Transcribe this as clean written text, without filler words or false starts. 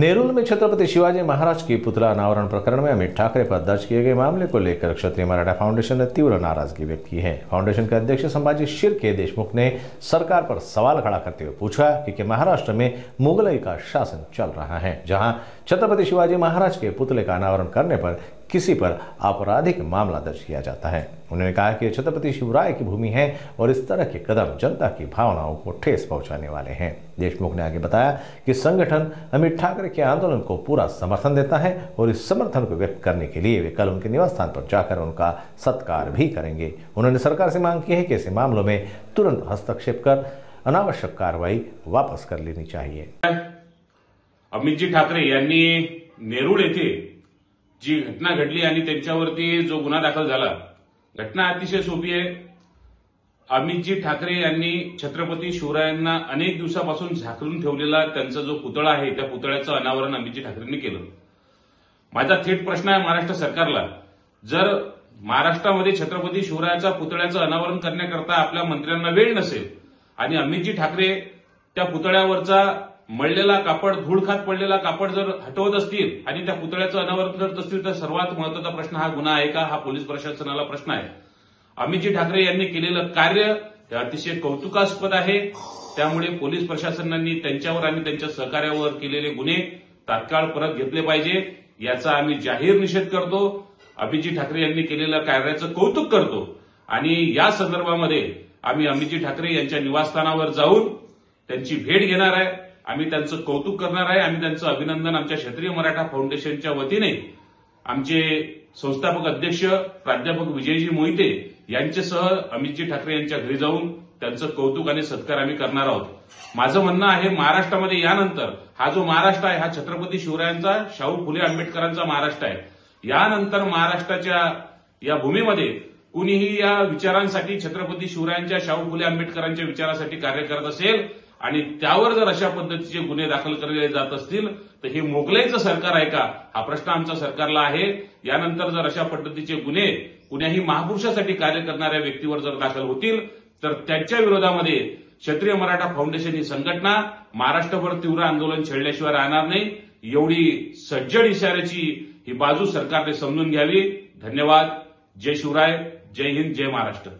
नेरुल में छत्रपति शिवाजी महाराज की पुतला अनावरण प्रकरण में अमित ठाकरे पर दर्ज किए गए मामले को लेकर क्षत्रिय मराठा फाउंडेशन ने तीव्र नाराजगी व्यक्त की है। फाउंडेशन के अध्यक्ष संभाजी शिर्के देशमुख ने सरकार पर सवाल खड़ा करते हुए पूछा कि महाराष्ट्र में मुगलई का शासन चल रहा है, जहां छत्रपति शिवाजी महाराज के पुतले का अनावरण करने पर किसी पर आपराधिक मामला दर्ज किया जाता है। उन्होंने कहा कि छत्रपति शिवराय की भूमि है और इस तरह के कदम जनता की भावनाओं को ठेस पहुंचाने वाले हैं। देशमुख ने आगे बताया कि संगठन अमित ठाकरे के आंदोलन को पूरा समर्थन देता है और इस समर्थन को व्यक्त करने के लिए वे कल उनके निवास स्थान पर जाकर उनका सत्कार भी करेंगे। उन्होंने सरकार से मांग की है कि ऐसे मामलों में तुरंत हस्तक्षेप कर अनावश्यक कार्रवाई वापस कर लेनी चाहिए। अमितजी ठाकरे यांनी नेरुळ येथे जी घटना घडली आणि त्यांच्यावरती जो गुन्हा दाखल झाला, घटना अतिशय सोपी आहे। अमितजी ठाकरे यांनी छत्रपती शिवरायांना अनेक दिवसापासून झाकून ठेवलेला त्यांचा जो पुतळा आहे, त्या पुतळ्याचं अनावरण अमितजी ठाकरेंनी केलं। माझा थेट प्रश्न आहे महाराष्ट्र सरकारला, जर महाराष्ट्रामध्ये छत्रपती शिवरायाचा पुतळ्याचं अनावरण करण्याकरता आपल्या मंत्र्यांना वेळ नसेल आणि अमितजी ठाकरे त्या पुतळ्यावरचा मळलेला कापड, धूळ खात पडलेला कापड जर हटवत असतील आणि त्या पुतळ्याचं अनावरण करत असतील, तर सर्वात महत्त्वाचा प्रश्न हा गुन्हा आहे का, हा पोलीस प्रशासनाला प्रश्न आहे। अमितजी ठाकरे यांनी केलेलं कार्य हे अतिशय कौतुकास्पद आहे। त्यामुळे पोलीस प्रशासनाने त्यांच्यावर आणि त्यांच्या सहकार्यावर केलेले गुन्हे तात्काळ परत घेतले पाहिजे, याचा आम्ही जाहीर निषेध करतो। अमितजी ठाकरे यांनी केलेल्या कार्याचं कौतुक करतो आणि या संदर्भामध्ये आम्ही अमितजी ठाकरे यांच्या निवासस्थानावर जाऊन त्यांची भेट घेणार आहे। आम्ही त्यांचं कौतुक करणार आहे। आम्ही त्यांचं अभिनंदन आमच्या क्षत्रिय मराठा फाउंडेशनच्या वतीने आमचे संस्थापक अध्यक्ष प्राध्यापक विजयजी मोहिते यांच्यासह अमितजी ठाकरे यांच्या घरी जाऊन त्यांचं कौतुक आणि सत्कार आम्ही करणार आहोत। माझं म्हणणं आहे, महाराष्ट्रामध्ये यानंतर हा जो महाराष्ट्र आहे, हा छत्रपती शिवरायांचा, शाहू फुले आंबेडकरांचा महाराष्ट्र आहे। यानंतर महाराष्ट्राच्या या भूमीमध्ये कुणीही या विचारांसाठी, छत्रपती शिवरायांच्या, शाहू फुले आंबेडकरांच्या विचारासाठी कार्य करत असेल आणि त्यावर जर अशा पद्धतीचे गुन्हे दाखल केले जात असतील, तर हे मोगलाईचं सरकार आहे का, हा प्रश्न आमच्या सरकारला आहे। यानंतर जर अशा पद्धतीचे गुन्हे कुण्याही महापुरुषासाठी कार्य करणाऱ्या व्यक्तीवर जर दाखल होतील, तर त्यांच्या विरोधामध्ये क्षत्रिय मराठा फाउंडेशन ही संघटना महाराष्ट्रभर तीव्र आंदोलन छेडल्याशिवाय राहणार नाही। एवढी सज्जड इशाऱ्याची ही बाजू सरकारने समजून घ्यावी। धन्यवाद। जय शिवराय, जय हिंद, जय महाराष्ट्र।